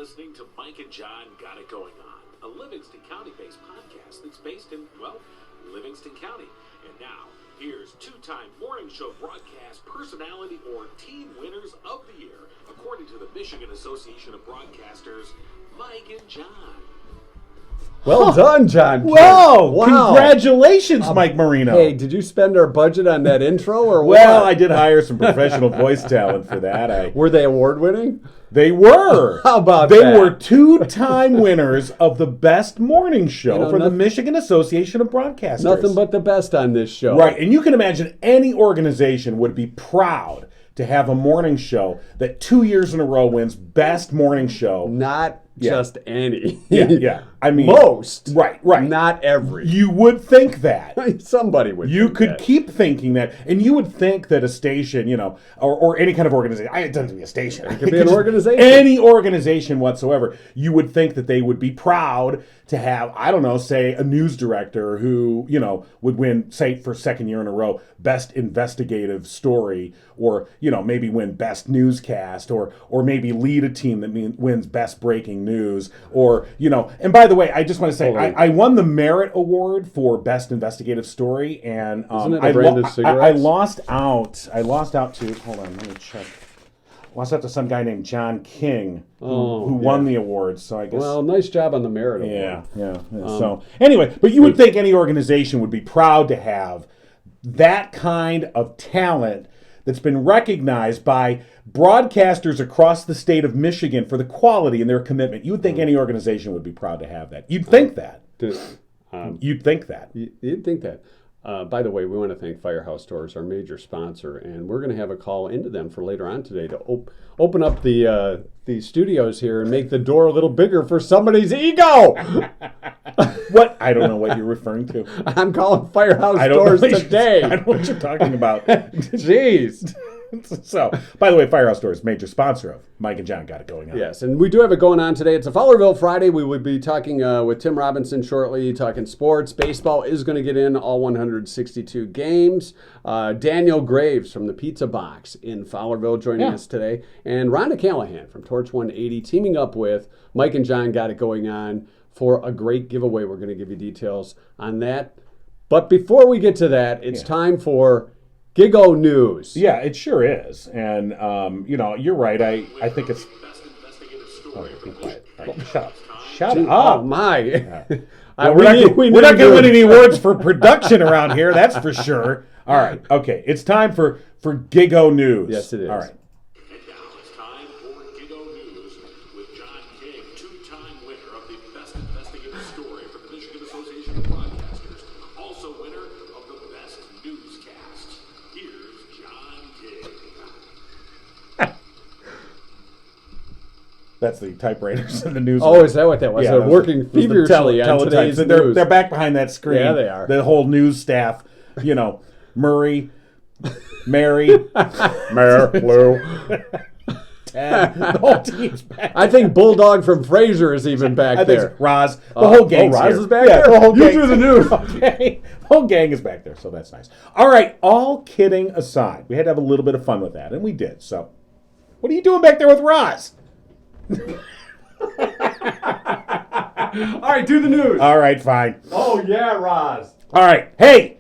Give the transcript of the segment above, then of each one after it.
listening to Mike and John Got It Going On, a Livingston County-based podcast that's based in, well, Livingston County. And now, here's two-time morning show broadcast personality or team winners of the year, according to the Michigan Association of Broadcasters, Mike and John. Well done, John. Whoa! Wow. Congratulations, Mike Marino. Hey, did you spend our budget on that intro or what? Well, I did hire some professional voice talent for that. Were they award-winning? They were. How about they that? They were two-time winners of the best morning show for the Michigan Association of Broadcasters. Nothing but the best on this show. Right, and you can imagine any organization would be proud to have a morning show that 2 years in a row wins best morning show. Not just any. Yeah. I mean, most. Right. Not every. You would think that. Somebody would. You think could that. keep thinking that, and you would think that a station, or any kind of organization. It doesn't have to be a station. It could be an organization. Any organization whatsoever. You would think that they would be proud to have, I don't know, say a news director who, would win, say, for second year in a row, best investigative story, or maybe win best newscast, or maybe lead a team that wins best breaking news, or and by the way, I just want to say I won the Merit Award for best investigative story, and Isn't it a brand of cigarettes? I lost out to, hold on, let me check. Lost out to some guy named John King who won the award. So I guess. Well, nice job on the Merit Award. Yeah. So anyway, but you would think any organization would be proud to have that kind of talent that's been recognized by broadcasters across the state of Michigan for the quality and their commitment. You would think any organization would be proud to have that. You'd think that. You'd think that. You'd think that. By the way, we want to thank Firehouse Stores, our major sponsor, and we're going to have a call into them for later on today to open up the studios here and make the door a little bigger for somebody's ego. What? I don't know what you're referring to. I'm calling Firehouse Stores today. I don't know what you're talking about. Jeez. So, by the way, Firehouse Stores, major sponsor of Mike and John Got It Going On. Yes, and we do have it going on today. It's a Fowlerville Friday. We will be talking with Tim Robinson shortly, talking sports. Baseball is going to get in all 162 games. Daniel Graves from the Pizza Box in Fowlerville joining us today. And Rhonda Callahan from Torch 180 teaming up with Mike and John Got It Going On for a great giveaway. We're going to give you details on that. But before we get to that, it's time for Giggle News. Yeah, it sure is. And, you're right. I think it's... Oh, be quiet. Right. Shut up. Oh, my. Yeah. We're not going to win any awards for production around here, that's for sure. All right. Okay. It's time for Giggle News. Yes, it is. All right. And now it's time for Giggle News with John King, two-time winner of the Best Investigative Story for the Michigan Association of Broadcasters, also winner of the Best Newscast. Here's John King. That's the typewriters in the news. Oh, is that what that was? Yeah, They're working feverishly on today's news. They're back behind that screen. Yeah, they are. The whole news staff, Murray, Mary, Mayor, Lou. Ted, the whole team's back. I think Bulldog from Frasier is even back there. Think Roz, the whole gang's Roz here. is back there? The whole You gang. do the news. Okay. The whole gang is back there, so that's nice. All right, all kidding aside, we had to have a little bit of fun with that, and we did. So, what are you doing back there with Roz? All right, do the news. All right, fine. Oh, yeah, Roz. All right, hey,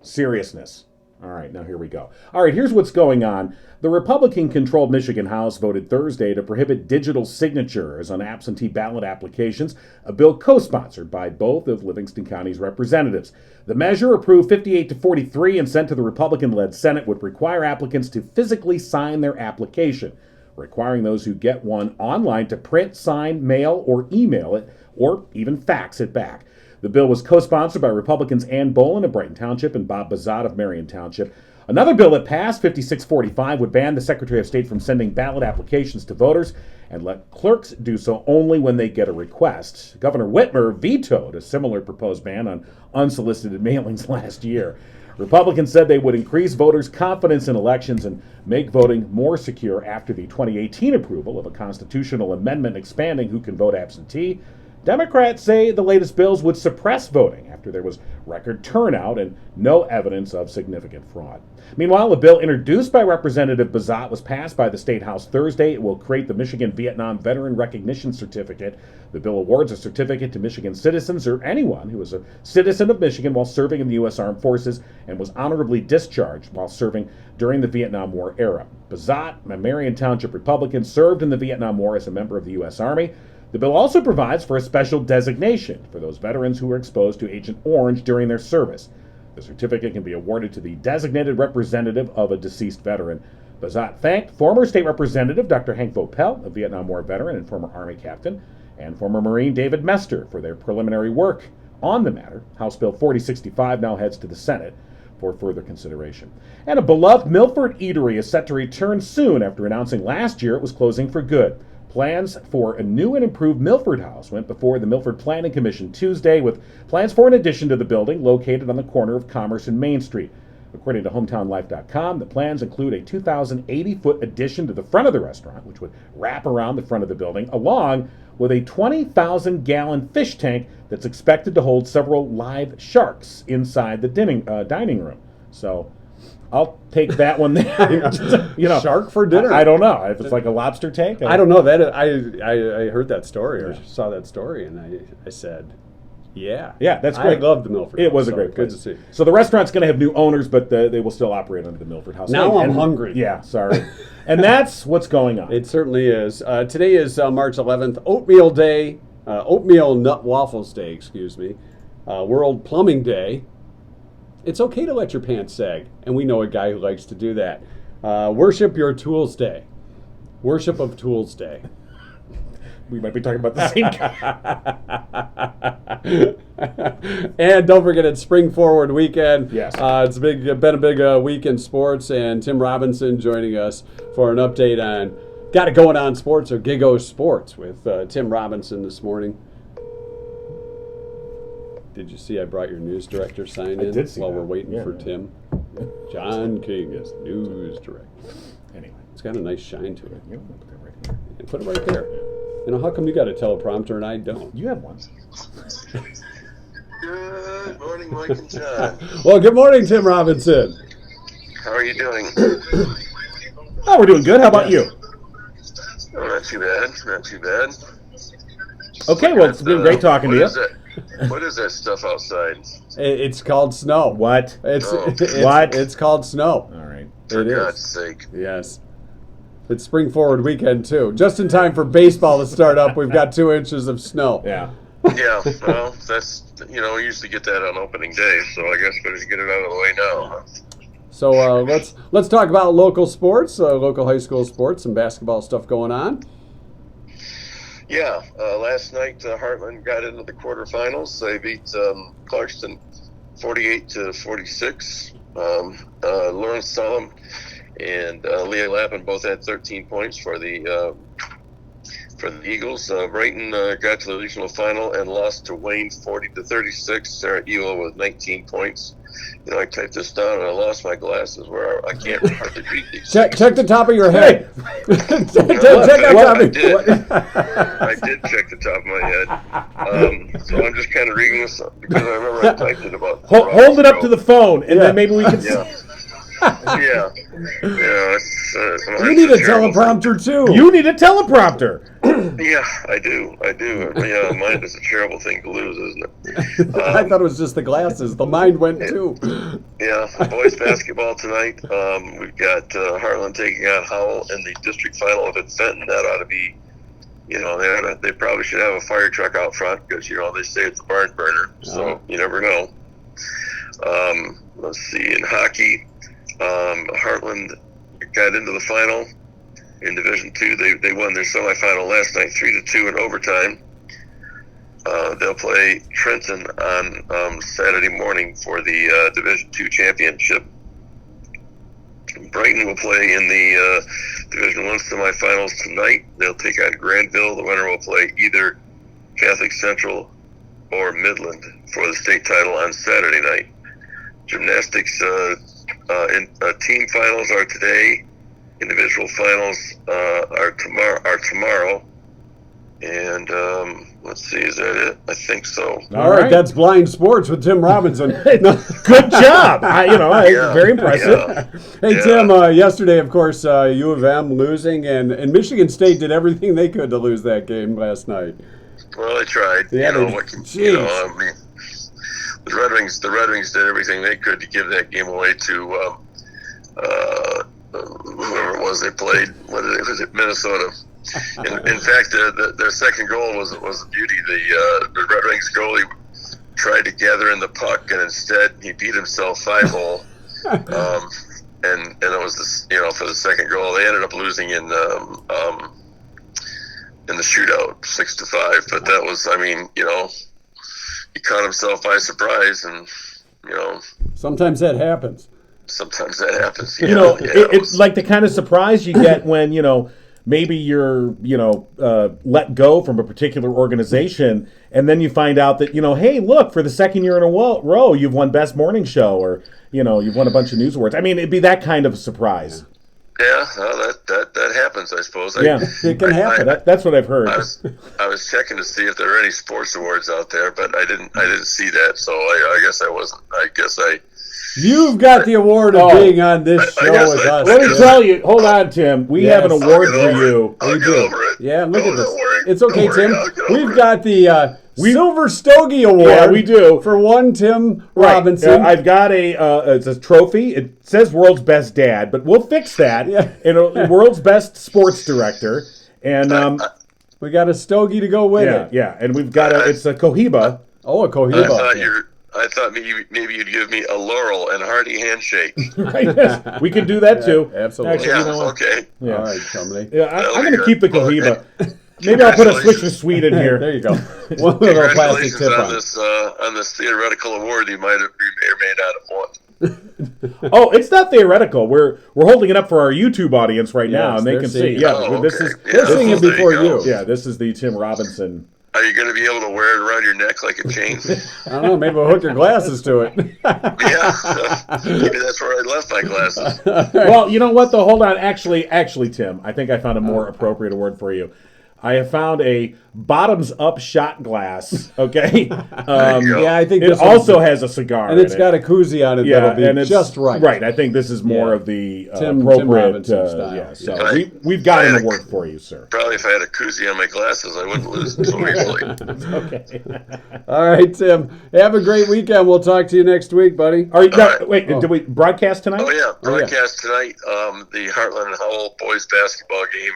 seriousness. All right, now here we go. All right, here's what's going on. The Republican-controlled Michigan House voted Thursday to prohibit digital signatures on absentee ballot applications, a bill co-sponsored by both of Livingston County's representatives. The measure, approved 58-43 and sent to the Republican-led Senate, would require applicants to physically sign their application, requiring those who get one online to print, sign, mail, or email it, or even fax it back. The bill was co-sponsored by Republicans Ann Bolin of Brighton Township and Bob Bazat of Marion Township. Another bill that passed, 5645, would ban the Secretary of State from sending ballot applications to voters and let clerks do so only when they get a request. Governor Whitmer vetoed a similar proposed ban on unsolicited mailings last year. Republicans said they would increase voters' confidence in elections and make voting more secure after the 2018 approval of a constitutional amendment expanding who can vote absentee Democrats say the latest bills would suppress voting after there was record turnout and no evidence of significant fraud. Meanwhile, a bill introduced by Representative Ballot was passed by the State House Thursday. It will create the Michigan Vietnam Veteran Recognition Certificate. The bill awards a certificate to Michigan citizens or anyone who is a citizen of Michigan while serving in the U.S. Armed Forces and was honorably discharged while serving during the Vietnam War era. Ballot, a Marion Township Republican, served in the Vietnam War as a member of the U.S. Army. The bill also provides for a special designation for those veterans who were exposed to Agent Orange during their service. The certificate can be awarded to the designated representative of a deceased veteran. Ballot thanked former state representative Dr. Hank Vopel, a Vietnam War veteran and former Army captain, and former Marine David Mester for their preliminary work on the matter. House Bill 4065 now heads to the Senate for further consideration. And a beloved Milford eatery is set to return soon after announcing last year it was closing for good. Plans for a new and improved Milford House went before the Milford Planning Commission Tuesday, with plans for an addition to the building located on the corner of Commerce and Main Street. According to HometownLife.com, the plans include a 2,080-foot addition to the front of the restaurant, which would wrap around the front of the building, along with a 20,000-gallon fish tank that's expected to hold several live sharks inside the dining room. So I'll take that one there. Shark for dinner. I don't know if it's like a lobster tank. I don't know. That I heard that story or saw that story, and I said, yeah, that's great. I love the Milford. It was a great place. Good to see. So the restaurant's going to have new owners, but they will still operate under the Milford House. Now I'm hungry. Yeah, sorry. And that's what's going on. It certainly is. Today is March 11th, Oatmeal Day, Oatmeal Nut Waffles Day, excuse me, World Plumbing Day. It's okay to let your pants sag, and we know a guy who likes to do that. Worship Your Tools Day. Worship of Tools Day. We might be talking about the same guy. And don't forget, it's Spring Forward Weekend. Yes. It's been a big week in sports, and Tim Robinson joining us for an update on Got It Going On Sports, or Giggle Sports, with Tim Robinson this morning. Did you see I brought your news director sign in? I did see while that. We're waiting for Tim? John King is news director. Anyway. It's got a nice shine to it. Yeah, we'll put that right here. And put it right there. You know, how come you got a teleprompter and I don't? You have one. Good morning, Mike and John. Well, good morning, Tim Robinson. How are you doing? Oh, we're doing good. How about you? Oh, not too bad. Not too bad. Okay, well, it's been great talking to you. What is that stuff outside? It's called snow. What? What? It's called snow. All right. For It is. God's sake. Yes. It's Spring Forward Weekend, too. Just in time for baseball to start up, we've got 2 inches of snow. Yeah. Yeah, well, that's, we usually get that on opening day, so I guess better get it out of the way now. So let's talk about local sports, local high school sports, some basketball stuff going on. Yeah, last night Heartland got into the quarterfinals. They beat Clarkston 48-46. Lawrence Solom and Leah Lappin both had 13 points for the Eagles. Brighton got to the regional final and lost to Wayne 40-36. Sarah Elo with 19 points. I typed this down and I lost my glasses where I can't hardly read these. Check the top of your head. I did check the top of my head. So I'm just kind of reading this because I remember I typed it about. Hold it up to the phone, and then maybe we can. Yeah. You need a teleprompter too. You need a teleprompter. Yeah, I do. Yeah, mine is a terrible thing to lose, isn't it? I thought it was just the glasses. The mind went too. Yeah, boys basketball tonight. We've got Harlan taking on Howell in the district final up at Fenton. That ought to be, they probably should have a fire truck out front because, they say it's a barn burner. So you never know. Let's see, in hockey, Heartland got into the final in Division II. They won their semifinal last night, 3-2 in overtime. They'll play Trenton on Saturday morning for the Division II championship. Brighton will play in the Division I semifinals tonight. They'll take on Granville. The winner will play either Catholic Central or Midland for the state title on Saturday night. Gymnastics team finals are today. Individual finals are tomorrow. And let's see, is that it? I think so. All right, that's Blind Sports with Tim Robinson. Good job. Very impressive. Hey, Tim, yesterday, of course, U of M losing, and Michigan State did everything they could to lose that game last night. Well, they tried. Yeah, I mean, the Red Wings did everything they could to give that game away to whoever it was they played. Was it Minnesota? In fact, their second goal was a beauty. The Red Wings goalie tried to gather in the puck, and instead he beat himself 5-hole. And it was this, for the second goal, they ended up losing in the shootout 6-5. But that was, he caught himself by surprise, and sometimes that happens. Sometimes that happens. It's like the kind of surprise you get when maybe you're let go from a particular organization, and then you find out that hey, look, for the second year in a row you've won Best Morning Show, or you've won a bunch of news awards. I mean, it'd be that kind of a surprise. Yeah, that happens, I suppose. It can happen. That's what I've heard. I was checking to see if there were any sports awards out there, but I didn't see that, so I guess I wasn't. You've got the award of being on this show with us. Let me tell you. Hold on, Tim. We have an award for you. I'll get over it. Yeah, look at this. Worry. It's okay, Don't worry, Tim. We've got the Silver Stogie Award. Yeah, we do. For one Tim Robinson. I've got it's a trophy. It says World's Best Dad, but we'll fix that. Yeah. And World's Best Sports Director. And we got a Stogie to go with it. Yeah, and we've got it's a Cohiba. Oh, a Cohiba. I thought maybe you'd give me a laurel and hearty handshake. Right. We can do that too. Absolutely. Actually, okay. Yeah. All right, Chumley. Yeah, I'm going to keep the Cohiba. Maybe I'll put a switch of sweet in here. There you go. One little plastic tip on this theoretical award you may or may not have won. Oh, it's not theoretical. We're holding it up for our YouTube audience right now, and they can see. They're seeing it before you. Yeah, this is the Tim Robinson. Are you going to be able to wear it around your neck like a chain? I don't know. Maybe we'll hook your glasses to it. Yeah. Maybe that's where I left my glasses. Well, you know what, though? Hold on. Actually, Tim, I think I found a more appropriate award for you. I have found a bottoms-up shot glass, okay? Yeah, I think it also has a cigar and it's got a koozie on it that'll be just right. Right, I think this is more of the Tim appropriate Robinson style. Yeah, so we've got an award for you, sir. Probably if I had a koozie on my glasses, I wouldn't lose it so easily. Okay. All right, Tim. Have a great weekend. We'll talk to you next week, buddy. Wait, did we broadcast tonight? Oh, yeah. Broadcast tonight. The Heartland and Howell boys basketball game.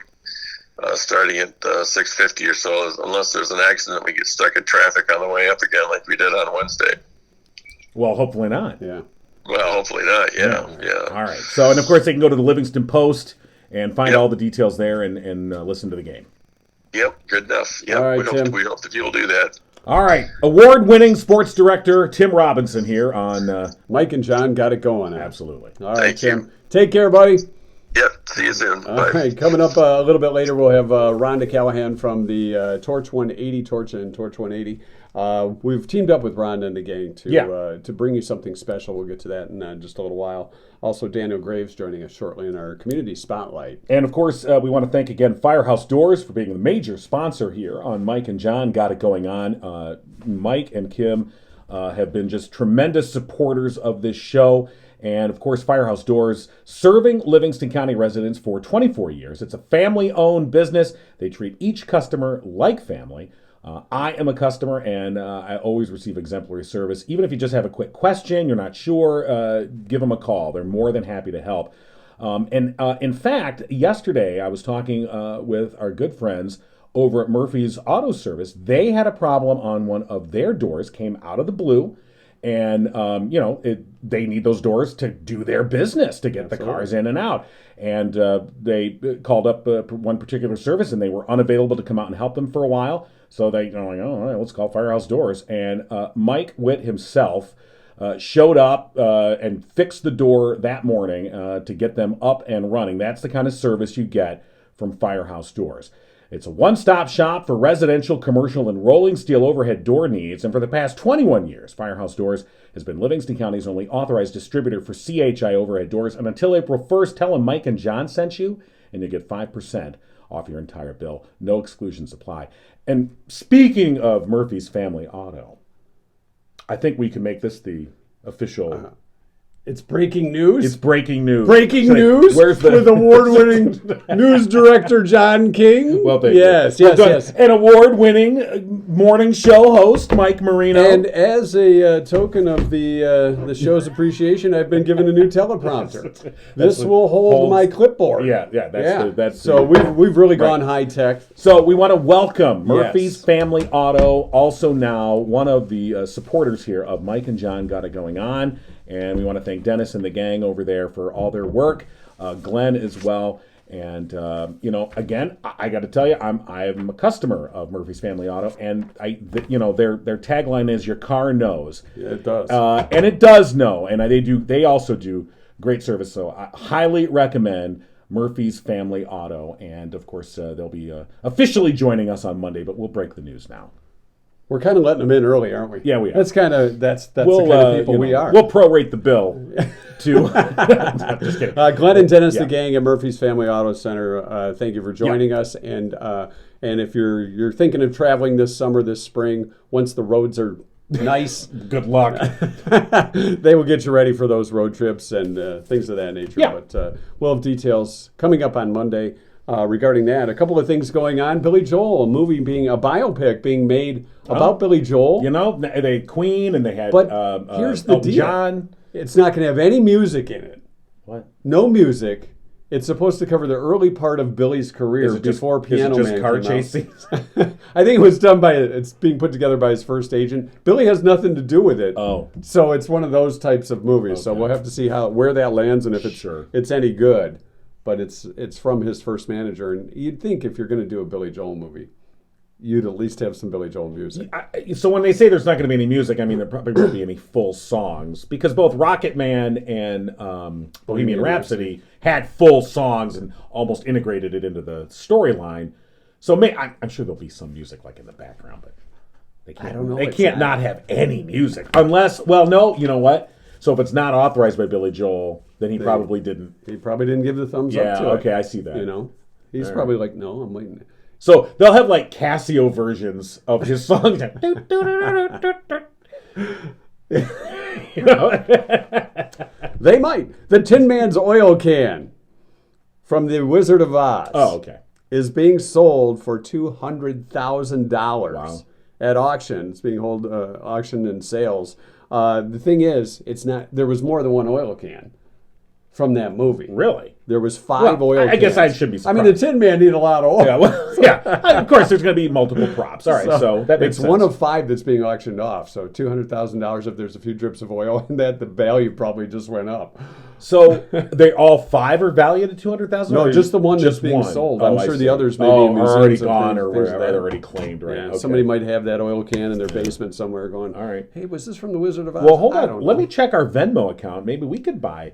Starting at 6:50 or so, unless there's an accident, we get stuck in traffic on the way up again, like we did on Wednesday. Well, hopefully not. Yeah. Well, hopefully not. Yeah. All right. So, and of course, they can go to the Livingston Post and find all the details there and listen to the game. Yep. Good enough. Yep. All right, we hope that you'll do that. All right. Award-winning sports director Tim Robinson here on Mike and John got it going. Absolutely. All right, Thank Tim. you. Take care, buddy. Yep. See you soon. All right, coming up a little bit later, we'll have Rhonda Callahan from the Torch 180, Torch and Torch 180. We've teamed up with Rhonda and the gang to bring you something special. We'll get to that in just a little while. Also, Daniel Graves joining us shortly in our community spotlight. And, of course, we want to thank again Firehouse Doors for being the major sponsor here on Mike and John Got It Going On. Mike and Kim have been just tremendous supporters of this show. And, of course, Firehouse Doors, serving Livingston County residents for 24 years. It's a family-owned business. They treat each customer like family. I am a customer, and I always receive exemplary service. Even if you just have a quick question, you're not sure, give them a call. They're more than happy to help. In fact, yesterday I was talking with our good friends over at Murphy's Auto Service. They had a problem on one of their doors, came out of the blue. And, they need those doors to do their business, to get the cars in and out. And they called up one particular service, and they were unavailable to come out and help them for a while. So they all right, let's call Firehouse Doors. And Mike Witt himself showed up and fixed the door that morning to get them up and running. That's the kind of service you get from Firehouse Doors. It's a one-stop shop for residential, commercial, and rolling steel overhead door needs. And for the past 21 years, Firehouse Doors has been Livingston County's only authorized distributor for CHI overhead doors. And until April 1st, tell them Mike and John sent you, and you get 5% off your entire bill. No exclusions apply. And speaking of Murphy's Family Auto, I think we can make this the official... It's breaking news. It's breaking news. Breaking news with award-winning news director John King. Well, thank yes, you. Yes. An award-winning morning show host, Mike Marino. And as a token of the show's appreciation, I've been given a new teleprompter. This will hold my clipboard. Yeah. That's so we've really gone high tech. So we want to welcome Murphy's Family Auto, also now one of the supporters here of Mike and John Got It Going On. And we want to thank Dennis and the gang over there for all their work, Glenn as well. And, again, I got to tell you, I'm a customer of Murphy's Family Auto, and their tagline is "Your car knows." Yeah, it does. And it does know, and they also do great service. So I highly recommend Murphy's Family Auto. And, of course, they'll be officially joining us on Monday, but we'll break the news now. We're kind of letting them in early, aren't we? Yeah, we are. That's the kind of people we are. We'll prorate the bill to. I'm just kidding. Glenn and Dennis, the gang at Murphy's Family Auto Center. Thank you for joining us. And if you're thinking of traveling this summer, this spring, once the roads are nice, good luck. They will get you ready for those road trips and things of that nature. Yeah. But we'll have details coming up on Monday. Regarding that, a couple of things going on. Billy Joel, a biopic being made about Billy Joel. They Queen and they had. But here's the deal: John. It's not going to have any music in it. What? No music. It's supposed to cover the early part of Billy's career before Piano Man car came chasing? I think it was done it's being put together by his first agent. Billy has nothing to do with it. Oh, so it's one of those types of movies. Okay. So we'll have to see where that lands and if it's any good. But it's from his first manager, and you'd think if you're going to do a Billy Joel movie, you'd at least have some Billy Joel music. So when they say there's not going to be any music, I mean there probably won't be any full songs, because both Rocket Man and Bohemian Rhapsody had full songs and almost integrated it into the storyline. So I'm sure there'll be some music like in the background, but they can't. I don't know. They can't not have any music unless. Well, no, you know what? So if it's not authorized by Billy Joel, then he probably didn't. He probably didn't give the thumbs up to it. Okay, I see that. He's probably like, no, I'm waiting. So they'll have like Casio versions of his songs. They might. The Tin Man's oil can from The Wizard of Oz. Oh, okay. Is being sold for $200,000 at auction. It's being auctioned in sales. The thing is, it's not. There was more than one oil can from that movie. Really? There was 5 oil cans. I guess I should be surprised. I mean, the Tin Man needed a lot of oil. Of course, there's going to be multiple props. All right, so that makes sense. It's one of 5 that's being auctioned off. So $200,000 if there's a few drips of oil in that, the value probably just went up. So they all 5 are valued at $200,000? No, just the one that's being sold. I'm sure the others may be in museums already gone or they're already claimed, right? Yeah, somebody might have that oil can in their basement somewhere going, all right. Hey, was this from The Wizard of Oz? Well, hold on. Let me check our Venmo account. Maybe we could buy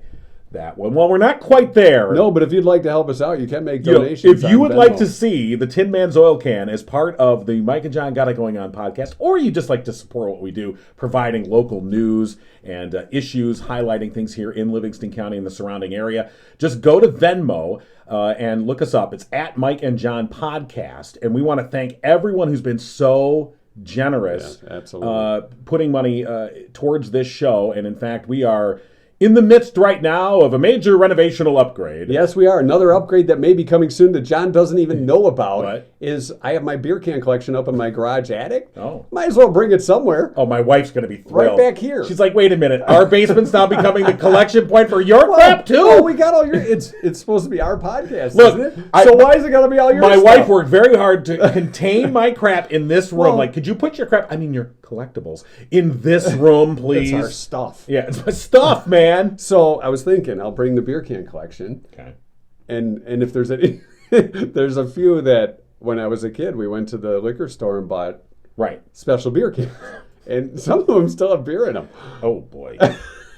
that one. Well, we're not quite there. No, but if you'd like to help us out, you can make donations. If you would like to see the Tin Man's oil can as part of the Mike and John Got It Going On podcast, or you just like to support what we do, providing local news and issues, highlighting things here in Livingston County and the surrounding area, just go to Venmo and look us up. It's at Mike and John Podcast. And we want to thank everyone who's been so generous putting money towards this show. And in fact, we are in the midst right now of a major renovational upgrade. Yes, we are. Another upgrade that may be coming soon that John doesn't even know about What? is I have my beer can collection up in my garage attic. Oh. Might as well bring it somewhere. Oh, my wife's going to be thrilled. Right back here. She's like, wait a minute, our basement's now becoming the collection point for your crap, too? Oh, we got all your... It's supposed to be our podcast, Look, isn't it? So why is it got to be all your My stuff? wife worked very hard to contain my crap in this room. Like, could you put your crap, I mean your collectibles, in this room, please? It's our stuff. Yeah, it's my stuff, man. So I was thinking, I'll bring the beer can collection. Okay. And if there's any... there's a few that, when I was a kid, we went to the liquor store and bought special beer cans. And some of them still have beer in them. Oh, boy.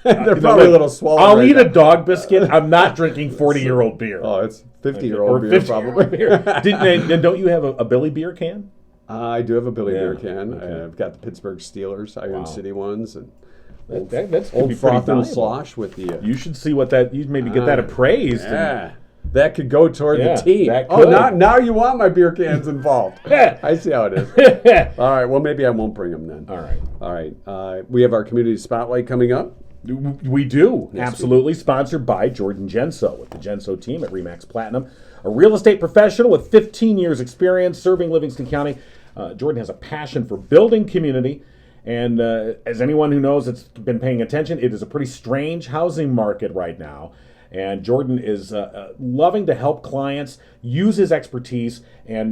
They're probably a little swollen. I'll eat a dog biscuit. I'm not drinking 40-year-old beer. Oh, it's 50-year-old beer, probably. Then don't you have a Billy beer can? I do have a Billy beer can. Okay. I've got the Pittsburgh Steelers, Iron City ones, and that's old froth and slosh with the... you should see what that... You maybe get that appraised. Yeah. that could go toward the team. Oh, now you want my beer cans involved. I see how it is. All right, well, maybe I won't bring them then. All right. We have our community spotlight coming up. We do. Absolutely. Sponsored by Jordan Genso with the Genso team at Remax Platinum. A real estate professional with 15 years experience serving Livingston County. Jordan has a passion for building community. And as anyone who knows that's been paying attention, it is a pretty strange housing market right now. And Jordan is loving to help clients use his expertise. And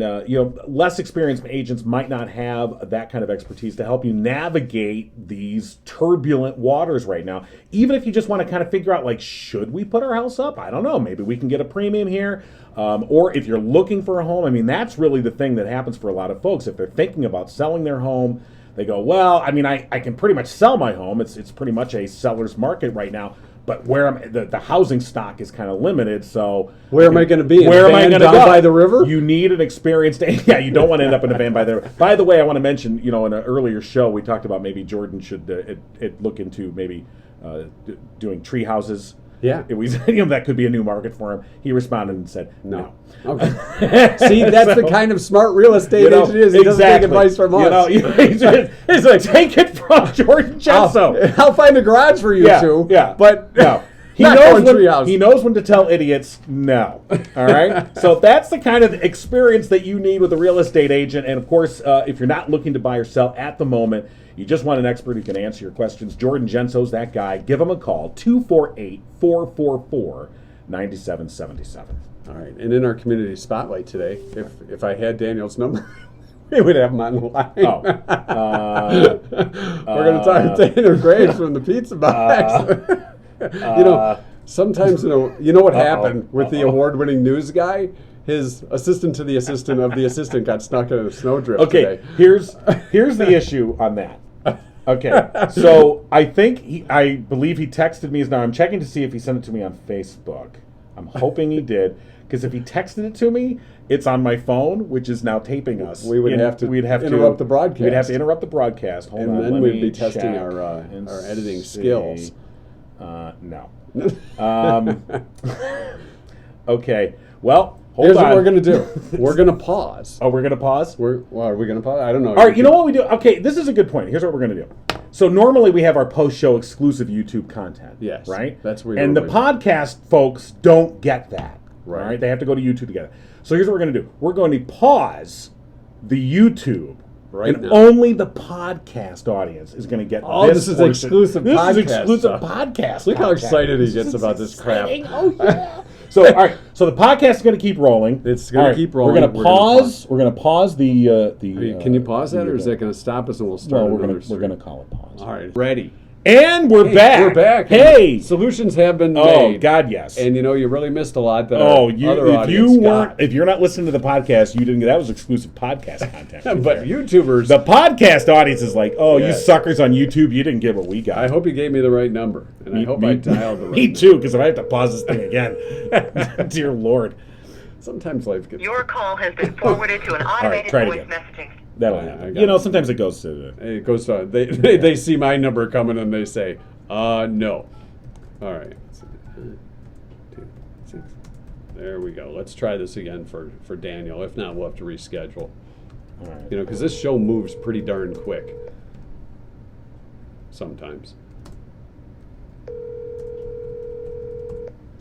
less experienced agents might not have that kind of expertise to help you navigate these turbulent waters right now. Even if you just want to kind of figure out, like, should we put our house up? I don't know. Maybe we can get a premium here. Or if you're looking for a home, I mean, that's really the thing that happens for a lot of folks. If they're thinking about selling their home, they go, well, I mean, I can pretty much sell my home. It's pretty much a seller's market right now. But the housing stock is kind of limited, so where am I going to be? Where am I going to go? By the river? You need an experienced. Yeah, you don't want to end up in a van by the river. By the way, I want to mention, in an earlier show we talked about maybe Jordan should look into maybe doing tree houses. Yeah, it was that could be a new market for him. He responded and said no. Okay. See, that's the kind of smart real estate agent is. He doesn't take advice from us. He's like, take it from Jordan Genso. I'll find a garage for you two. Yeah, but no. He knows when to tell idiots no. All right? So that's the kind of experience that you need with a real estate agent. And, of course, if you're not looking to buy or sell at the moment, you just want an expert who can answer your questions. Jordan Genso's that guy. Give him a call, 248-444-9777. All right. And in our community spotlight today, if I had Daniel's number, we would have him on the line. We're going to talk to Daniel Graves from the Pizza Box. Sometimes, you know what happened with the award-winning news guy? His assistant to the assistant of the assistant got stuck in a snowdrift today. Here's the issue on that. Okay, so I believe he texted me. Now I'm checking to see if he sent it to me on Facebook. I'm hoping he did, because if he texted it to me, it's on my phone, which is now taping us. We'd have to interrupt the broadcast. We'd have to interrupt the broadcast. Hold on, then we'd be testing our editing skills. No. Okay. Well, here's what we're going to do. We're going to pause. Oh, we're going to pause? Are we going to pause? I don't know. All right, you know what we do? Okay, this is a good point. Here's what we're going to do. So normally we have our post-show exclusive YouTube content. Yes. Right? That's where and the podcast folks don't get that. Right. All right? They have to go to YouTube to get it. So here's what we're going to do. We're going to pause the YouTube. Right and now. Only the podcast audience is going to get this is exclusive podcast. This is exclusive podcast. Look how excited he gets about this crap. Oh, yeah. So, all right. So the podcast is going to keep rolling. It's going to keep rolling. We're going to pause. We're going to pause the. Can you pause that, or is that going to stop us and we'll start? No, we're going to call it pause. All right. Ready. And we're back. We're back. Hey, solutions have been made. Oh God, yes. And you really missed a lot that if you're not listening to the podcast, you didn't get that was exclusive podcast content. But YouTubers, the podcast audience is like, you suckers on YouTube, you didn't get what we got. I hope you gave me the right number, and I hope I dialed the right. Me too, because if I have to pause this thing again, dear Lord. Sometimes life gets. Your call has been forwarded to an automated voice messaging. That'll happen. Sometimes it goes to. It goes to. They see my number coming and they say, no. All right. 2, 6. There we go. Let's try this again for Daniel. If not, we'll have to reschedule. All right. Because this show moves pretty darn quick. Sometimes.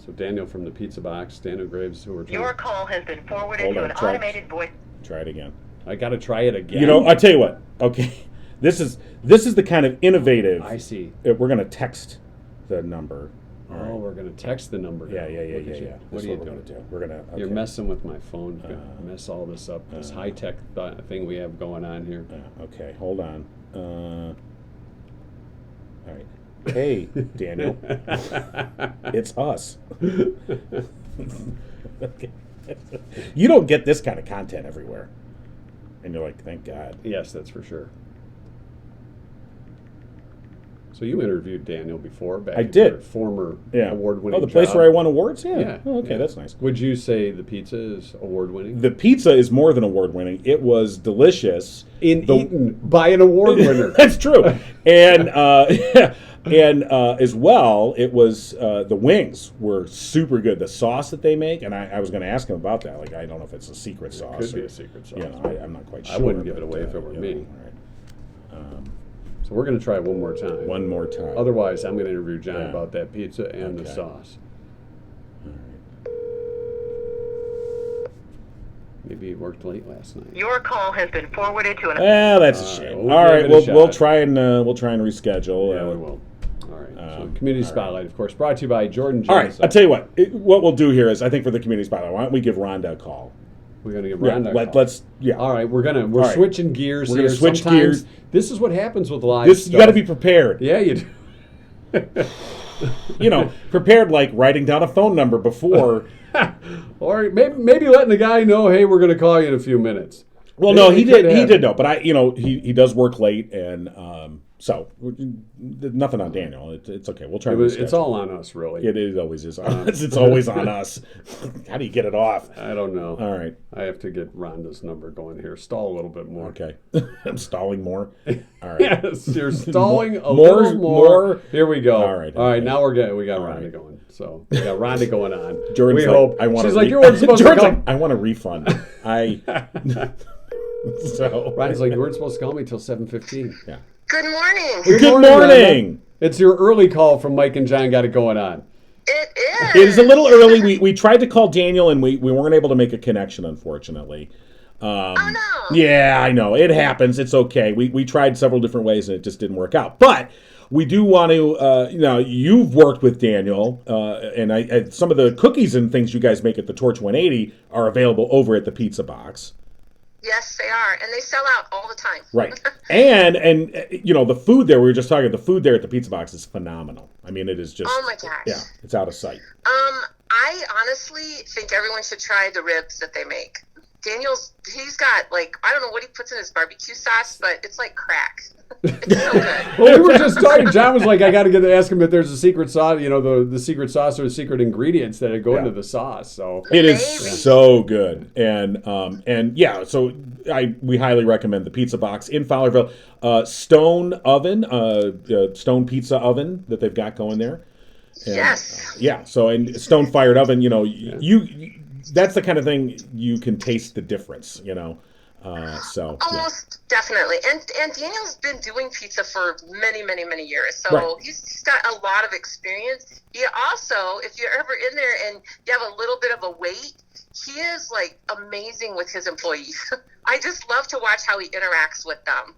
So Daniel from the Pizza Box, Daniel Graves, who we're trying. Your call has been forwarded to an automated voice. Try it again. I got to try it again. I tell you what. Okay, this is the kind of innovative. I see. We're going to text the number. Right. We're going to text the number. Yeah. What are you doing? We're going to. You're messing with my phone. You're going to mess all this up. This high tech thing we have going on here. Okay, hold on. All right. Hey, Daniel. It's us. Okay. You don't get this kind of content everywhere. And you're like, thank God. Yes, that's for sure. So you interviewed Daniel before, back I at did. Your former award-winning the place job. where I won awards? Yeah. Oh, okay, that's nice. Would you say the pizza is award-winning? The pizza is more than award-winning. It was delicious. Eaten by an award winner. That's true. And And as well, it was the wings were super good. The sauce that they make, and I was going to ask him about that. Like, I don't know if it's a secret sauce. It could be a secret sauce. I'm not quite sure. I wouldn't give it away if it were me. So we're going to try it one more time. One more time. Otherwise, I'm going to interview John about that pizza and the sauce. Maybe he worked late last night. Your call has been forwarded to an... That's a shame. All right, we'll try and reschedule. Yeah, we will. All right. So Community Spotlight, of course, brought to you by Jordan Jones. All right, I'll tell you what we'll do here is, I think for the Community Spotlight, why don't we give Rhonda a call? We're going to give Rhonda a call. Let's. All right, we're switching gears We're here. going to switch gears. This is what happens with live stuff. You got to be prepared. Yeah, you do. Prepared like writing down a phone number before. Or maybe letting the guy know, hey, we're going to call you in a few minutes. Well, no, he did know, but he does work late, and so nothing on Daniel. It's okay. We'll try. It's all on us, really. It always is on us. It's always on us. How do you get it off? I don't know. All right, I have to get Rhonda's number going here. Stall a little bit more. Okay, I'm stalling more. All right. Yes, you're stalling a little more. Here we go. All right. Now we got Rhonda going. So we got Rhonda going on. Jordan's hope. I want. She's like, you weren't supposed to come. I want a refund. So Rhonda's like, you weren't supposed to call me till 7:15. Yeah. Good morning. Good morning. It's your early call from Mike and John. Got it going on. It is. It is a little early. We tried to call Daniel, and we weren't able to make a connection, unfortunately. Oh, no. Yeah, I know. It happens. It's okay. We tried several different ways, and it just didn't work out. But we do want to, you've worked with Daniel, and some of the cookies and things you guys make at the Torch 180 are available over at the Pizza Box. Yes, they are, and they sell out all the time. Right, and the food there, we were just talking, the food there at the Pizza Box is phenomenal. I mean, it is just, oh my gosh, yeah, it's out of sight. I honestly think everyone should try the ribs that they make. He's got, I don't know what he puts in his barbecue sauce, but it's like crack. It's so good. Well, we were just talking. John was like, I got to ask him if there's a secret sauce, the secret sauce or the secret ingredients that go into the sauce. So it is so good. And yeah, so we highly recommend the Pizza Box in Fowlerville. Stone Stone Pizza Oven that they've got going there. And, yes. Yeah, so, and Stone Fired Oven, you that's the kind of thing you can taste the difference, Almost definitely. And Daniel's been doing pizza for many, many, many years. So he's got a lot of experience. He also, if you're ever in there and you have a little bit of a wait, he is amazing with his employees. I just love to watch how he interacts with them.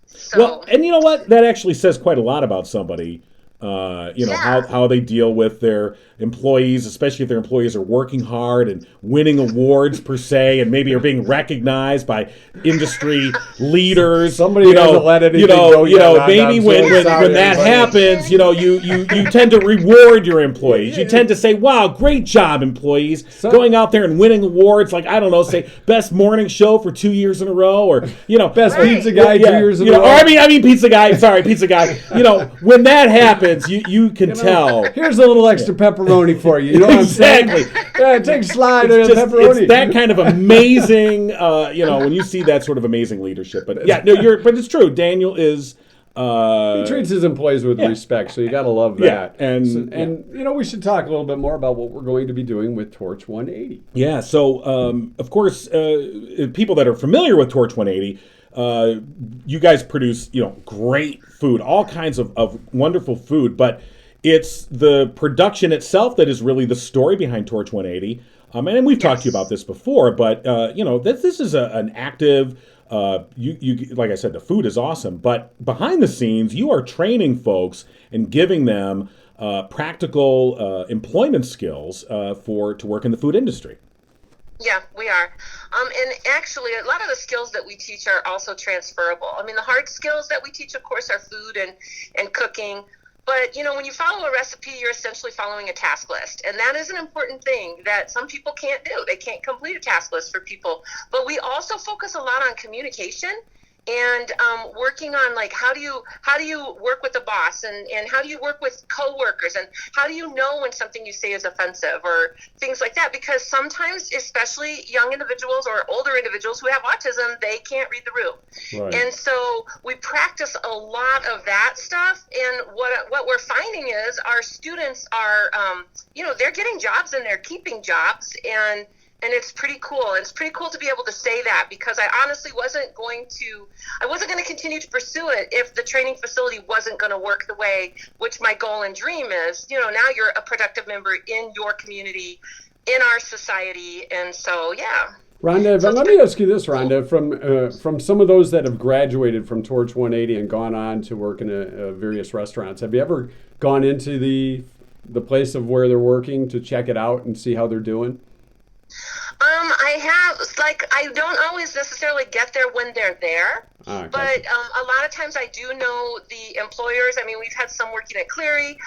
So, well, and you know what? That actually says quite a lot about somebody. How they deal with their employees, especially if their employees are working hard and winning awards per se, and maybe are being recognized by industry leaders. Somebody doesn't let anything go. Maybe when that happens, you tend to reward your employees. You tend to say, "Wow, great job, employees!" Going out there and winning awards, say best morning show for 2 years in a row, or best pizza guy 2 years in a row. Or I mean pizza guy. Sorry, pizza guy. When that happens. You can tell. Here's a little extra pepperoni for you. You know what I'm saying? Yeah, take a slide of pepperoni. It's that kind of amazing, when you see that sort of amazing leadership. But yeah, but it's true. Daniel is. He treats his employees with respect, so you got to love that. Yeah, and we should talk a little bit more about what we're going to be doing with Torch 180. Yeah. So of course, people that are familiar with Torch 180. You guys produce, great food, all kinds of wonderful food, but it's the production itself that is really the story behind Torch 180. And we've talked to you about this before, but this is an active. You like I said, the food is awesome, but behind the scenes, you are training folks and giving them practical employment skills to work in the food industry. Yeah, we are. And actually, a lot of the skills that we teach are also transferable. I mean, the hard skills that we teach, of course, are food and cooking. But, when you follow a recipe, you're essentially following a task list. And that is an important thing that some people can't do. They can't complete a task list for people. But we also focus a lot on communication and working on like how do you work with the boss, and how do you work with coworkers, and how do you know when something you say is offensive or things like that, because sometimes, especially young individuals or older individuals who have autism, they can't read the room. Right. And so we practice a lot of that stuff, and what we're finding is our students are they're getting jobs and they're keeping jobs, and it's pretty cool. It's pretty cool to be able to say that, because I honestly wasn't going to continue to pursue it if the training facility wasn't going to work the way which my goal and dream is. Now you're a productive member in your community, in our society, and so yeah. Rhonda, but let me ask you this, Rhonda, from some of those that have graduated from Torch 180 and gone on to work in various restaurants, have you ever gone into the place of where they're working to check it out and see how they're doing? I have, I don't always necessarily get there when they're there, okay. But a lot of times I do know the employers. I mean, we've had some working at Cleary.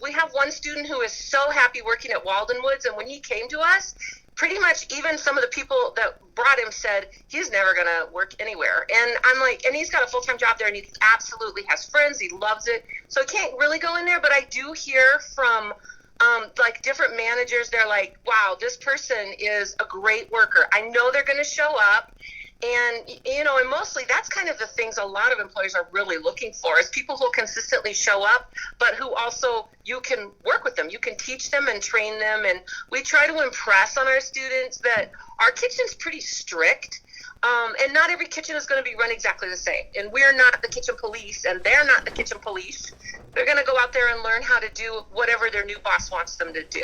We have one student who is so happy working at Walden Woods, and when he came to us, pretty much even some of the people that brought him said he's never going to work anywhere. And I'm like, and he's got a full-time job there, and he absolutely has friends. He loves it. So he can't really go in there, but I do hear from different managers. They're like, wow, this person is a great worker. I know they're going to show up. And, and mostly that's kind of the things a lot of employers are really looking for, is people who consistently show up, but who also, you can work with them. You can teach them and train them. And we try to impress on our students that our kitchen's pretty strict. And not every kitchen is going to be run exactly the same. And we're not the kitchen police, and they're not the kitchen police. They're going to go out there and learn how to do whatever their new boss wants them to do.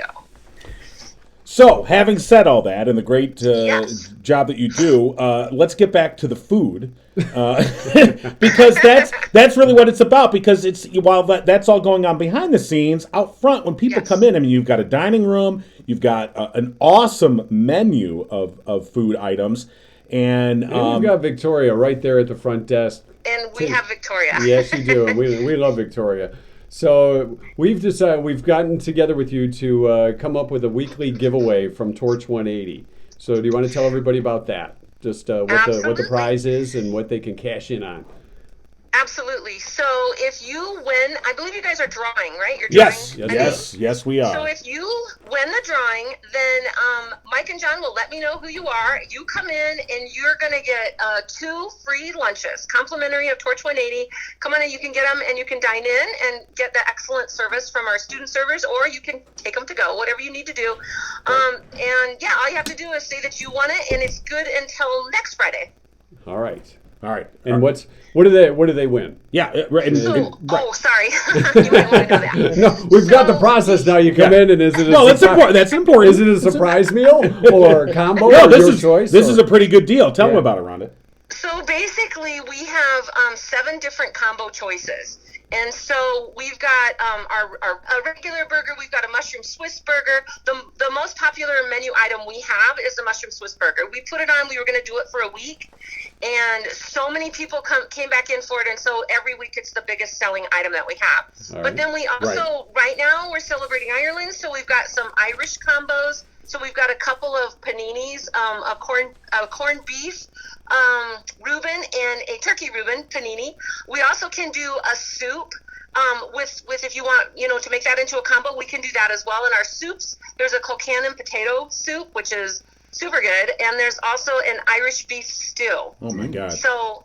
So, having said all that, and the great Yes. job that you do, let's get back to the food, because that's really what it's about. Because while that's all going on behind the scenes, out front, when people Yes. come in, I mean, you've got a dining room, you've got an awesome menu of food items, and You've got Victoria right there at the front desk. And we have Victoria. Yes, you do. We love Victoria. So we've decided, we've gotten together with you to come up with a weekly giveaway from Torch 180. So do you want to tell everybody about that? Just what the prize is and what they can cash in on. Absolutely. So if you win, I believe you guys are drawing, right? You're yes, drawing. yes, we are. So if you win the drawing, then Mike and John will let me know who you are. You come in and you're going to get 2 free lunches, complimentary of Torch 180. Come on in, you can get them and you can dine in and get the excellent service from our student servers, or you can take them to go, whatever you need to do. And yeah, all you have to do is say that you won it, and it's good until next Friday. All right. And what do they win? Yeah, right. Oh, sorry. You might want to know that. No, we've got the process now. You come in and is it a that's important. That's important. Is it a surprise meal or a combo? No, or this your is choice. This is a pretty good deal. Tell them about it, Rhonda. So basically, we have 7 different combo choices. And so we've got our regular burger. We've got a mushroom Swiss burger. The most popular menu item we have is the mushroom Swiss burger. We put it on. We were going to do it for a week, and so many people came back in for it. And so every week it's the biggest selling item that we have. But then we also, right now, we're celebrating Ireland. So we've got some Irish combos. So we've got a couple of paninis, a corned beef Reuben and a turkey Reuben panini. We also can do a soup with if you want, to make that into a combo, we can do that as well. In our soups, there's a Kilcannon potato soup, which is super good, and there's also an Irish beef stew. Oh my God! So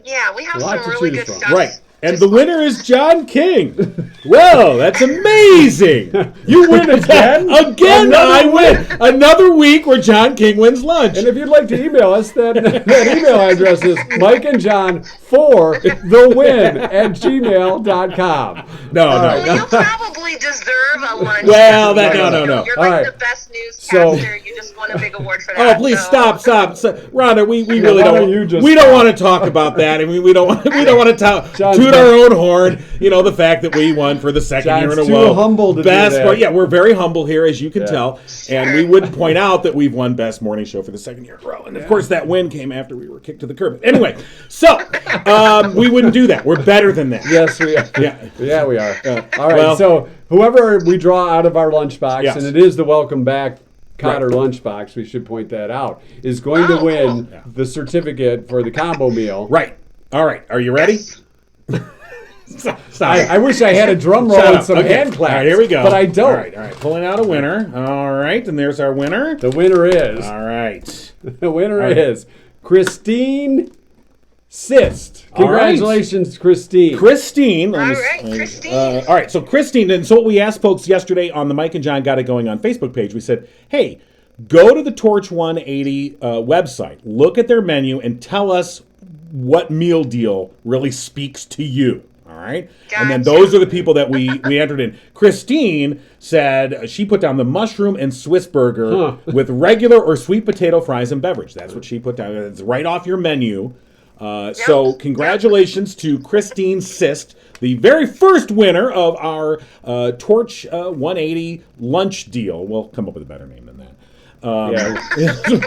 yeah, we have some really good stuff. Right. And the winner is John King. Well, that's amazing. You win again? Again, I win. Another week where John King wins lunch. And if you'd like to email us, that email address is mikeandjohn4thewin@gmail.com. No. Well, you probably deserve a lunch. Well, no. You're All like right. the best newscaster. You just won a big award for that. Oh, please stop. Rhonda, we really why don't want to talk about that. I mean, we don't want to toot our own horn. The fact that we won for the second year in a John's row. too humble to best, do that. Yeah, we're very humble here, as you can tell. And we would point out that we've won Best Morning Show for the second year in a row. And of course, that win came after we were kicked to the curb. Anyway, so we wouldn't do that. We're better than that. Yes, we are. Yeah, we are. All right. Well, so whoever we draw out of our lunchbox, Yes. and it is the welcome back Cotter lunchbox, we should point that out, is going to win the certificate for the combo meal. Right. All right. Are you ready? I wish I had a drum roll and some hand claps. All right, here we go. But I don't. All right. Pulling out a winner. All right, and there's our winner. The winner is. All right. The winner is Christine Sist. Congratulations, Christine. Christine. All right, Christine. All right, so Christine, and so what we asked folks yesterday on the Mike and John Got It Going On Facebook page, we said, hey, go to the Torch 180 website, look at their menu, and tell us what meal deal really speaks to you. All right. Gotcha. And then those are the people that we entered in. Christine said she put down the mushroom and Swiss burger with regular or sweet potato fries and beverage. That's what she put down. It's right off your menu. So congratulations to Christine Sist, the very first winner of our Torch 180 lunch deal. We'll come up with a better name than that.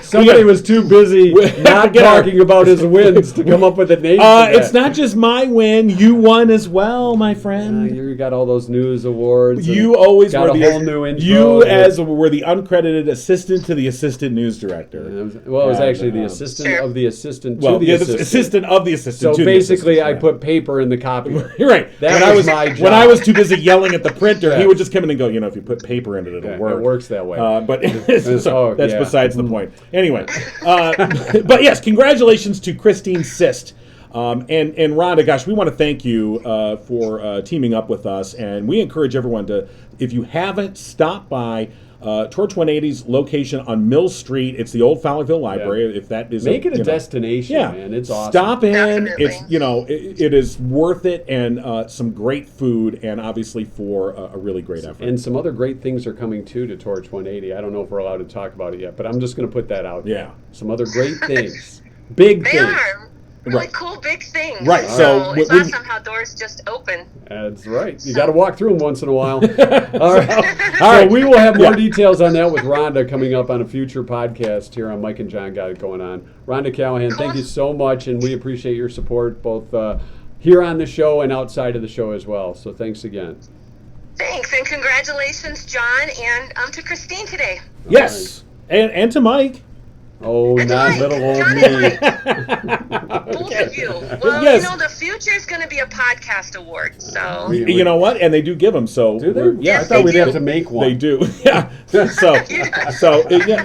Somebody was too busy not talking about his wins to come up with a name. It's not just my win; you won as well, my friend. You got all those news awards. You always got were a whole new intro. You were the uncredited assistant to the assistant news director. It was actually the assistant of the assistant to the assistant. Assistant of the assistant. So basically, I put paper in the copy. You're right. That was my job. When I was too busy yelling at the printer, he would just come in and go, if you put paper in it, it'll work. It works that way. But that's besides the point. Anyway, but yes, congratulations to Christine Sist. And Rhonda, gosh, we want to thank you for teaming up with us. And we encourage everyone to, if you haven't, stop by Torch 180's location on Mill Street. It's the old Fowlerville Library. Yeah. If that is Make it a destination, man. It's awesome. Stop in. Definitely. It's it is worth it, and some great food, and obviously for a really great effort. And some other great things are coming too to Torch 180. I don't know if we're allowed to talk about it yet, but I'm just going to put that out there. Yeah. Some other great things. Big They things. are really cool, big things. Right, So it's we- awesome how doors just open. That's right. You got to walk through them once in a while. All right. So we will have more details on that with Rhonda coming up on a future podcast here on Mike and John Got It Going On. Rhonda Callahan, thank you so much, and we appreciate your support both here on the show and outside of the show as well. So thanks again. Thanks, and congratulations, John, and to Christine today. Yes, and to Mike. Oh, And not Mike, little old John me. and Mike. Both of you. Well, Yes. the future is going to be a podcast award, so. You know what? And they do give them. So Do they? yeah, I Yes, thought we'd they have do. to make one. They do. Yeah.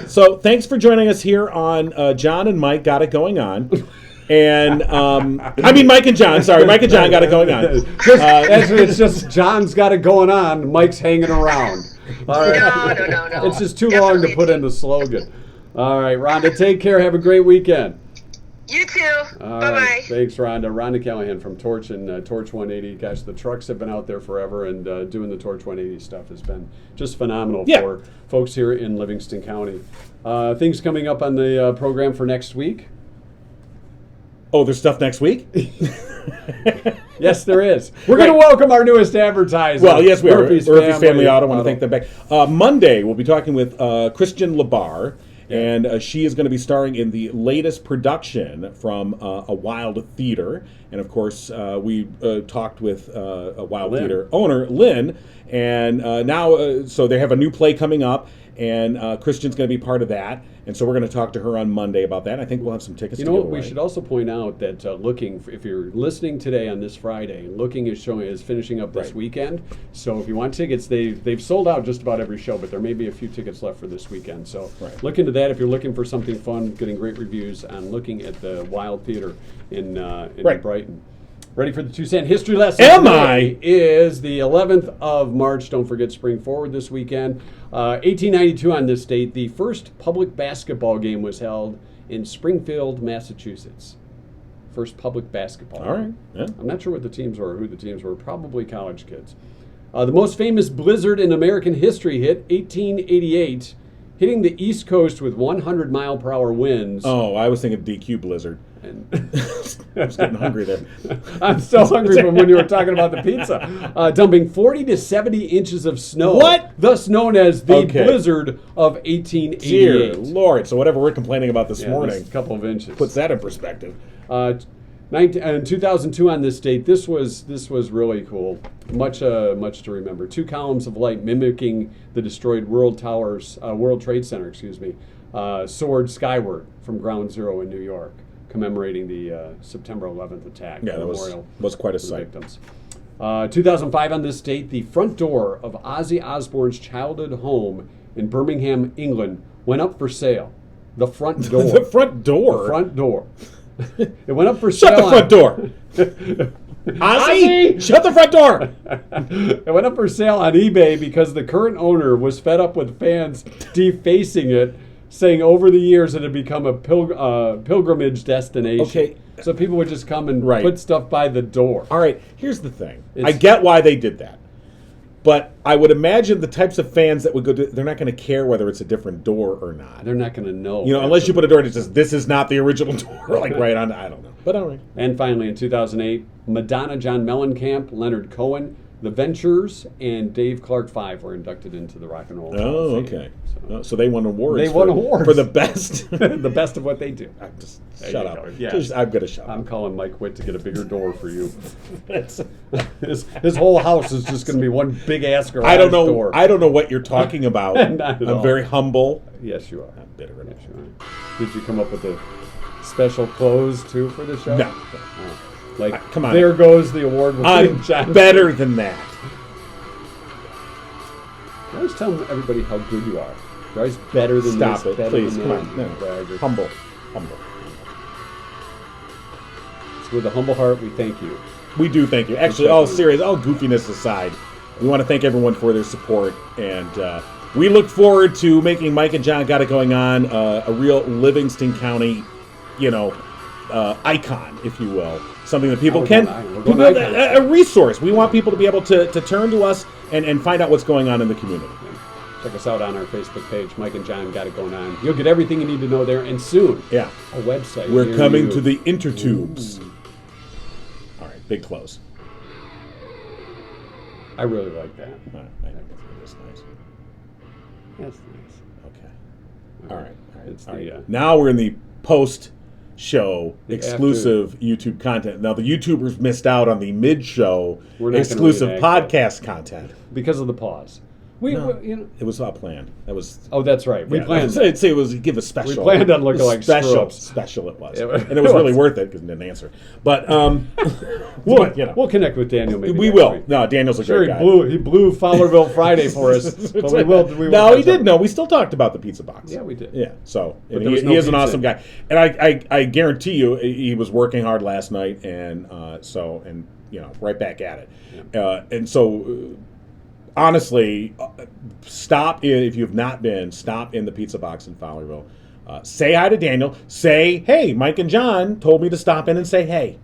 So thanks for joining us here on John and Mike Got It Going On. And I mean Mike and John. Sorry, Mike and John Got It Going on. It's just John's got it going on. Mike's hanging around. All right. No. It's just too long to Definitely put in the slogan. All right, Rhonda, take care. Have a great weekend. You too. All Bye-bye. right. Thanks, Rhonda. Rhonda Callahan from Torch and Torch 180. Gosh, the trucks have been out there forever, and doing the Torch 180 stuff has been just phenomenal for folks here in Livingston County. Things coming up on the program for next week. Oh, there's stuff next week? Yes, there is. We're going to welcome our newest advertiser. Well, yes, we are. Murphy's Murphy's Family Auto. I want to thank them back. Monday, we'll be talking with Christian Labar, and she is going to be starring in the latest production from a Wild Theater. And, of course, we talked with a Wild Theater owner, Lynn, and now, so they have a new play coming up, and Christian's going to be part of that. And so we're going to talk to her on Monday about that. I think we'll have some tickets to give away. We should also point out that if you're listening today on this Friday, Looking is finishing up this weekend. So if you want tickets, they've sold out just about every show, but there may be a few tickets left for this weekend. So look into that if you're looking for something fun, getting great reviews on Looking at the Wild Theater in Brighton. Ready for the Tucson history lesson? Am today is the 11th of March. Don't forget Spring Forward this weekend. 1892 on this date, the first public basketball game was held in Springfield, Massachusetts. First public basketball. All right. Yeah. I'm not sure what the teams were, who the teams were. Probably college kids. The most famous blizzard in American history hit 1888, hitting the East Coast with 100-mile-per-hour winds. Oh, I was thinking DQ Blizzard. And I was getting hungry there. I'm still hungry from when you were talking about the pizza. Dumping 40 to 70 inches of snow. What? Thus known as the blizzard of 1888. Dear Lord. So whatever we're complaining about this morning, a couple of inches. puts that in perspective. In 2002 on this date, this was really cool. Much to remember. 2 columns of light mimicking the destroyed World Trade Center, soared skyward from Ground Zero in New York, commemorating the September 11th attack. Yeah, that was quite a sight. Victims. 2005 on this date, the front door of Ozzy Osbourne's childhood home in Birmingham, England, went up for sale. The front door. The front door? The front door. It went up for sale. Shut the front door! Ozzy! Shut the front door! It went up for sale on eBay because the current owner was fed up with fans defacing it, saying over the years it had become a pilgrimage destination. Okay. So people would just come and Right. put stuff by the door. All right, here's the thing. I get why they did that. But I would imagine the types of fans that would go to, they're not going to care whether it's a different door or not. They're not going to know. Unless you put a door that says, this is not the original door, like right on, I don't know. But all right. And finally, in 2008, Madonna, John Mellencamp, Leonard Cohen, The Ventures, and Dave Clark 5 were inducted into the Rock and Roll Hall Oh, of Fame. okay. So they won awards. They won awards. For the best. The best of what they do. Shut up. Yeah. I'm going to shut up. I'm calling Mike Witt to get a bigger door for you. His whole house is just going to be one big ass garage door. I don't know what you're talking about. Not at I'm all. very humble. Yes, you are. I'm bitter. Yes, you are. Did you come up with a special close, too, for the show? No. Oh. Like, Come on. There goes the award. I'm John. better than that. I always tell everybody how good you are. You're always better than Stop this. it, better please. than Come that. on. No. Bragger. Humble. So with a humble heart, we thank you. We do thank you. Actually, all goofiness aside, we want to thank everyone for their support, and we look forward to making Mike and John Got It Going On a real Livingston County, icon, if you will. Something that people a resource. We want people to be able to turn to us and find out what's going on in the community. Check us out on our Facebook page, Mike and John Got It Going On. You'll get everything you need to know there, and soon, a website. We're coming to the intertubes. Ooh. All right, big close. I really like that. That's nice. That's nice. Okay. All right. It's All right. the now we're in the post-show exclusive YouTube content. Now the YouTubers missed out on the mid-show exclusive podcast content because of the pause. It was all planned. That was. Oh, that's right. We planned. I'd say it was give a special. We planned on looking like screw-ups. Special it was, and it was really worth it because he didn't answer. But we'll connect with Daniel. Maybe we will. Week. No, Daniel's a great guy. He blew Fowlerville Friday for us. But we will. No, he did. No, we still talked about the pizza box. Yeah, we did. Yeah. So he is an awesome guy, and I guarantee you he was working hard last night, and right back at it, and so. Honestly, if you have not been, stop in the Pizza Box in Fowlerville. Say hi to Daniel. Say, hey, Mike and John told me to stop in and say hey.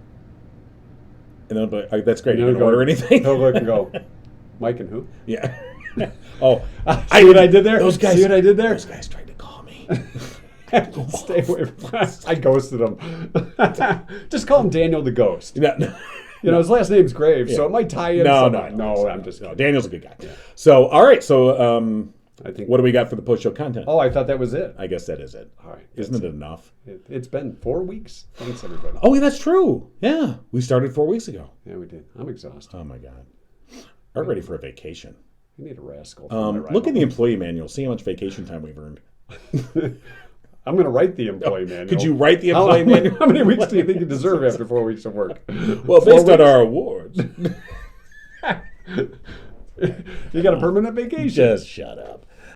And then, that's great. You didn't order anything? No, look and go. Mike and who? Yeah. Oh. See what I did there? Those guys. See what I did there? Those guys tried to call me. Stay away from I ghosted him. Just call him Daniel the Ghost. No. His last name's Graves, so it might tie in. No, I'm just Daniel's a good guy. Yeah. So, all right. So, I think. What do we got for the post-show content? Oh, I thought that was it. I guess that is it. All right. Isn't it enough? It's been 4 weeks. Thanks, everybody. Oh, yeah, that's true. Yeah, we started 4 weeks ago. Yeah, we did. I'm exhausted. Oh my God. I'm ready for a vacation. We need a rascal. Look in the employee manual. See how much vacation time we've earned. I'm going to write the employee manual. Could you write the employee manual? How many weeks do you think you deserve after 4 weeks of work? Well, based on our awards. You got a permanent vacation. Just shut up.